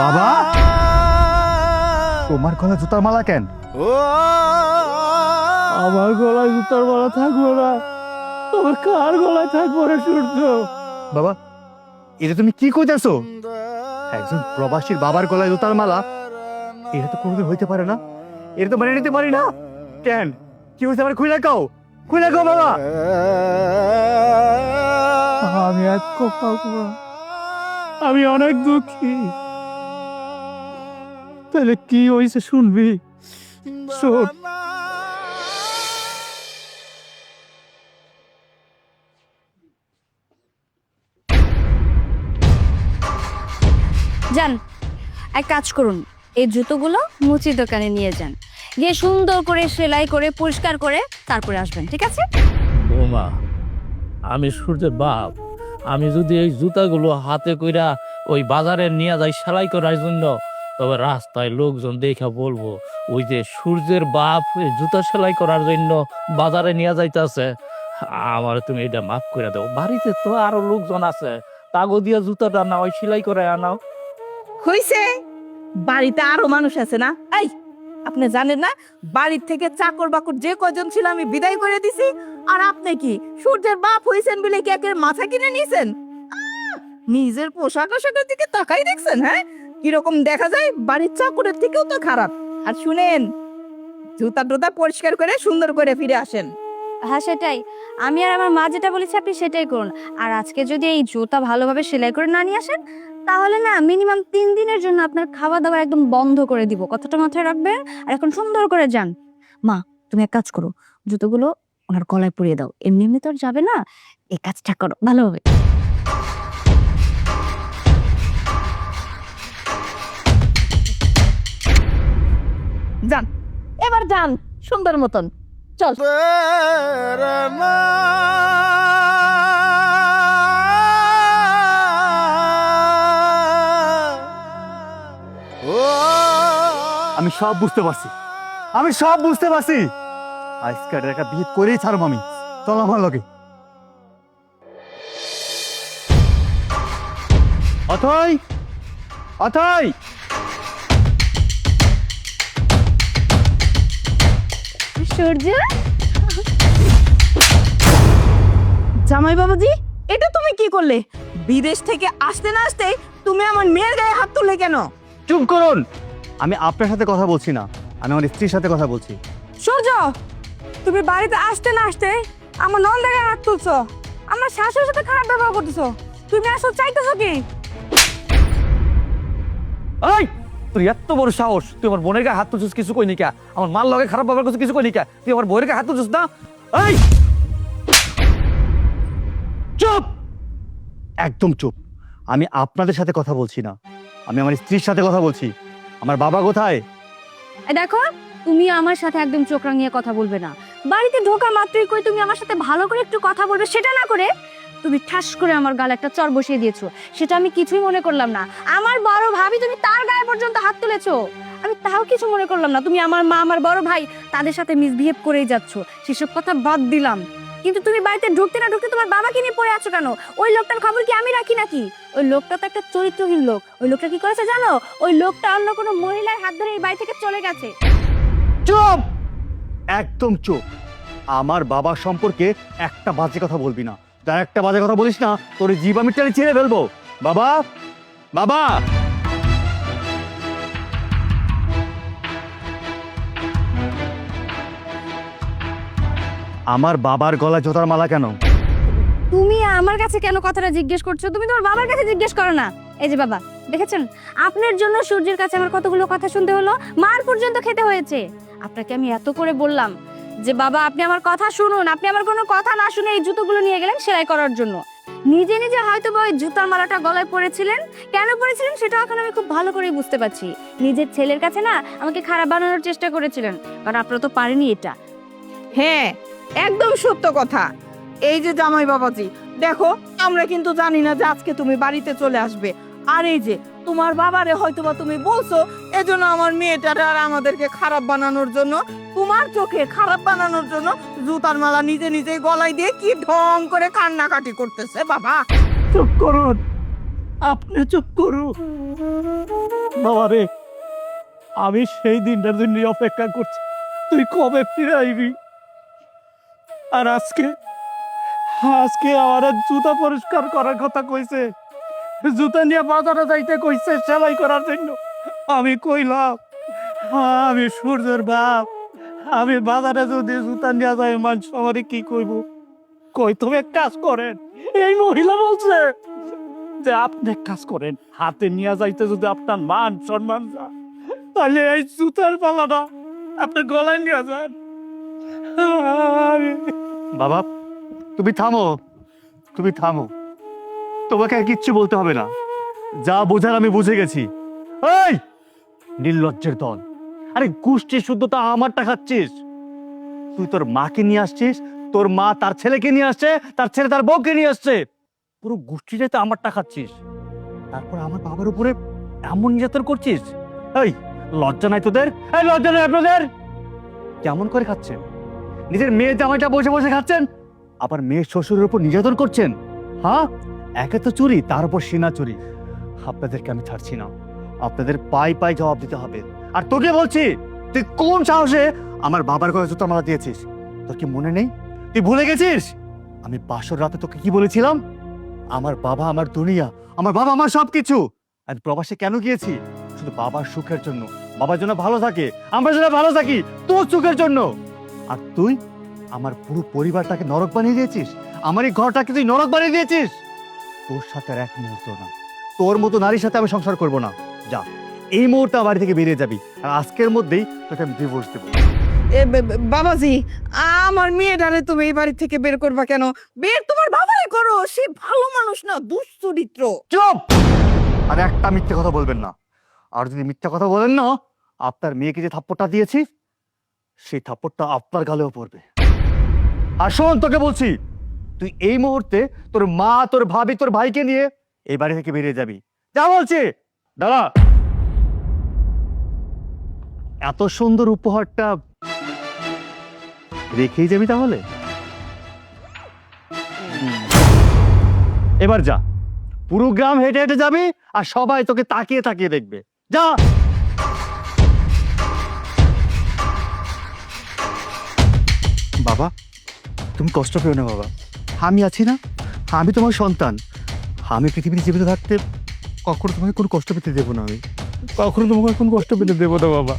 বাবা, তোমার গলায় জুতার মালা কেন? আমার গলায় জুতার মালা থাকবো না, তোমার কার গলায় থাকবো রে সূর্য? বাবা, এটা তুমি কি কইতাছো? একজন প্রবাসীর বাবার গলায় জুতার মালা, এটা তো কোনোদিন হইতে পারে না। এটা তো মেনে নিতে পারি না। কেন, কি হয়েছে আমার খুলে কাও, খুলে কাও বাবা। আমি আজ পাবো না, আমি অনেক দুঃখী। তাহলে কি হয়েছে শুনবি? শোন। যান, এক কাজ করুন, এই জুতোগুলো মুচির দোকানে নিয়ে যান, গিয়ে সুন্দর করে সেলাই করে পরিষ্কার করে তারপরে আসবেন, ঠিক আছে? বৌমা, আমি সূর্যের বাপ, আমি যদি এই জুতাগুলো হাতে কইরা ওই বাজারে নিয়ে যাই সেলাই করার জন্য, তবে রাস্তায় লোকজন দেখা বলবো ওই যে সূর্যের বাপ এই জুতা সেলাই করার জন্য বাজারে নিয়ে যাইতেছে। আমার তুমি এটা মাফ করে দাও। বাড়িতে তো আরো লোকজন আছে, তাগো দিয়া জুতাটা না ওই সেলাই করে আনাও। হইছে, বাড়িতে আরো মানুষ আছে না? এই, আপনি জানেন না বাড়ির থেকে চাকর বাকর যে কয়জন ছিল আমি বিদায় করে দিছি, আর আপনি কি সূর্যের বাপ হইছেন বলে কি একের মাথা কিনে নিছেন? নিজের পোশাক আশাকের দিকে তাকাই দেখছেন? হ্যাঁ, কিরকম দেখা যায়, বাড়ির চাকরের থেকেও তো খারাপ। আর শুনেন, জুতা টুতা পরিষ্কার করে সুন্দর করে ফিরে আসেন। হ্যাঁ সেটাই, আমি আর আমার মা যেটা বলেছি আপনি সেটাই করুন। আর আজকে যদি এই জুতা ভালোভাবে সেলাই করে না নিয়ে আসেন, তাহলে না মিনিমাম 3 দিনের জন্য আপনার খাওয়া দাওয়া একদম বন্ধ করে দিব। কথাটা মাথায় রাখবেন। আর এখন সুন্দর করে যান। মা, তুমি এক কাজ করো, জুতোগুলো ওনার গলায় পরিয়ে দাও। এমনি এমনি তো আর যাবে না, এই কাজটা করো ভালোভাবে। যান, এবার যান সুন্দর মতন, চল। আমি সব বুঝতে পারছি, আমি সব বুঝতে পারছি। আজকের একটা বিয়ে করেই ছাড়ব আমি। চল আমার লগে। অথই, অথই, সূর্য, জামাই বাবাজি, এটা তুমি কি করলে? বিদেশ থেকে আসতে না আসতে তুমি আমার মেয়ের গায়ে হাত তুললে কেন? চুপ করুন। আমি আপনার সাথে কথা বলছি না, আমি আমার স্ত্রীর সাথে কথা বলছি। সূর্য, তুমি বাড়িতে আসতে না আসতে আমার নন্দের গায়ে হাত তুলছো, আমার শাশুড়ির সাথে খারাপ ব্যবহার করতেছো। তুমি আসলে চাইতেছো কি? এই, তুই এত বড় সাহস, তুই আমার বোনের গায়ে হাত তুলছিস, কিছু কই নিকা? আমার মাল লগে খারাপ ব্যবহার করছিস, কিছু কই নিকা? তুই আমার বউয়ের গায়ে হাত তুলছিস না? এই, চুপ, একদম চুপ। আমি আপনাদের সাথে কথা বলছি না, আমি আমার স্ত্রীর সাথে কথা বলছি। আমার বাবা কোথায়? এই দেখো, তুমি আমার সাথে একদম চোখ রাঙিয়ে কথা বলবে না। বাড়িতে ঢোকা মাত্রই কই তুমি আমার সাথে ভালো করে একটু কথা বলবে, সেটা না করে তুমি ঠাস করে আমার গালে একটা চড় বসিয়ে দিয়েছো। সেটা আমি কিছুই মনে করলাম না। আমার বড় ভাবি, তুমি তার গায়ে পর্যন্ত হাত তুলেছো, আমি তাও কিছু মনে করলাম না। তুমি আমার মা, আমার বড় ভাই, তাদের সাথে মিসবিহেভ করেই যাচ্ছ, সেসব কথা বাদ দিলাম। কিন্তু তুমি বাড়িতে ঢুকতে না ঢুকতে তোমার বাবাকে নিয়ে পড়ে আছো কেন? ওই লোকটার খবর কি আমি রাখি নাকি? ওই লোকটা তো একটা চরিত্রহীন লোক। ওই লোকটা কি করেছে জানো? ওই লোকটা অন্য কোনো মহিলার হাত ধরে এই বাড়ি থেকে চলে গেছে। চুপ, একদম চুপ। আমার বাবা সম্পর্কে একটা বাজে কথা বলবি না। তার একটা বাজে কথা বলিস না, তোর জীব আমি টেনে ছিঁড়ে ফেলবো। বাবা, বাবা, আমার বাবার গলায় জোতার মালা কেন? তুমি আমার কাছে কেন কথাটা জিজ্ঞেস করছো? তুমি তোমার বাবার কাছে জিজ্ঞেস করো না। এই যে বাবা, দেখেছেন আপনার জন্য সূর্যের কাছে আমার কতগুলো কথা শুনতে হলো, মার পর্যন্ত খেতে হয়েছে। আপনাকে আমি এত করে বললাম যে বাবা আপনি আমার কথা শুনুন, আপনি আমার কোনো কথা না শুনে এই জুতোগুলো নিয়ে গেলেন সেলাই করার জন্য। নিজে নিজে হয়তো বা ওই জুতার মালাটা গলায় পরেছিলেন, কেন পরেছিলেন সেটা এখন আমি খুব ভালো করেই বুঝতে পারছি। নিজের ছেলের কাছে না আমাকে খারাপ বানানোর চেষ্টা করেছিলেন, কারণ আপনারা তো পারেনি এটা। হ্যাঁ, একদম সত্য কথা। এই যে জামাই বাবাজি, দেখো আমরা কিন্তু জানি না যে আজকে তুমি বাড়িতে চলে আসবে। আর এই যে তোমার বাবারে হয়তোবা তুমি বলছো এজন্য আমার মেয়েটার আর আমাদেরকে খারাপ বানানোর জন্য, তোমার চোখে খারাপ বানানোর জন্য জুতার মালা নিজে নিজেই গলায় দিয়ে কি ঢং করে কান্নাকাটি করতেছে। বাবা চুপ করুন, আপনি চুপ করুন। বাবা রে, আমি সেই দিনটার জন্য অপেক্ষা করছি, তুই কবে ফিরে আইবি। আর আজকে আজকে আমার আর জুতা পরিষ্কার করার কথা কইছে, জুতা নিয়ে বাজারে যাইতে কইছে সেলাই করার জন্য। আমি কইলাম আমি সূর্যের বাপ, আমি বাজারে যদি জুতা নিয়ে যাই মানুষ আমারে কি কইব। কই তুমি এক কাজ করেন, এই মহিলা বলছে যে আপনি এক কাজ করেন, হাতে নিয়ে যাইতে যদি আপনার মান সম্মান যায়, তাহলে এই জুতার পালাটা আপনি গলায় নিয়ে যান। বাবা তুমি থামো, তুমি থামো, তোমাকে আর কিচ্ছু বলতে হবে না, যা বোঝার আমি বুঝে গেছি। এই নির্লজ্জের দল, আরে গোষ্ঠীর শুদ্ধতা আমারটা খাচ্ছিস। তুই তোর মাকে নিয়ে আসছিস, তোর মা তার ছেলেকে নিয়ে আসছে, তার ছেলে তার বউকে নিয়ে আসছে, পুরো গোষ্ঠীটাই তো আমারটা খাচ্ছিস। তারপর আমার বাবার উপরে এমন নির্যাতন করছিস। এই লজ্জা নাই তোদের? এই লজ্জা নাই আপনাদের? কেমন করে খাচ্ছেন? নিজের মেয়ে জামাইটা বসে বসে খাচ্ছেন, আবার মেয়ের শ্বশুরের উপর নির্যাতন করছেন। হ্যাঁ, একে তো চুরি, তার উপর সিনা চুরি। আপনাদেরকে আমি ছাড়ছি না, আপনাদের পাই পাই জবাব দিতে হবে। আর তোকে বলছি, তুই কোন সাহসে আমার বাবার গলায় জুতা মালা দিয়েছিস? তোর কি মনে নেই? তুই ভুলে গেছিস আমি বাসর রাতে তোকে কি বলেছিলাম? আমার বাবা আমার দুনিয়া, আমার বাবা আমার সবকিছু। আর প্রবাসে কেন গিয়েছি? শুধু বাবার সুখের জন্য, বাবার জন্য ভালো থাকে, আমরা যেন ভালো থাকি, তোর সুখের জন্য। আর তুই আমার পুরো পরিবারটাকে নরক বানিয়ে দিয়েছিস, আমার এই ঘরটাকে তুই নরক বানিয়ে দিয়েছিস। তোর সাথে আর এক মুহূর্ত না, তোর মতো নারীর সাথে আমি সংসার করব না। যা, এই মুহূর্তে আমার বাড়ি থেকে বেরিয়ে যাবি, আর আজকের মধ্যেই তোকে আমি ডিভোর্স দেবো। বাবাজি, আমার মেয়েটারে তুমি এই বাড়ি থেকে বের করবা কেন? বের তোমার বাবারে করো, সে ভালো মানুষ না, দুশ্চরিত্র। চুপ! আর একটা মিথ্যে কথা বলবেন না। আর যদি মিথ্যা কথা বলেন না, আপনার মেয়েকে যে থাপ্পড়টা দিয়েছি, সেই থাপ্পড়টা আপনার গালেও পড়বে। আর শোন, তোকে বলছি, তুই এই মুহূর্তে তোর মা, তোর ভাবি, তোর ভাইকে নিয়ে এই বাড়ি থেকে বেরিয়ে যাবি। যা বলছি। দাদা, এত সুন্দর উপহারটা রেখেই যাবি তাহলে? এবার যা, পুরো গ্রাম হেঁটে হেঁটে যাবি, আর সবাই তোকে তাকিয়ে তাকিয়ে দেখবে। যা। বাবা, তুমি কষ্ট পেও না বাবা, আমি আছি না, আমি তোমার সন্তান। আমি পৃথিবীতে জীবিত থাকতে কখনো তোমাকে কোনো কষ্ট পেতে দেবো না, আমি কখনো তোমাকে কোনো কষ্ট পেতে দেবো না বাবা।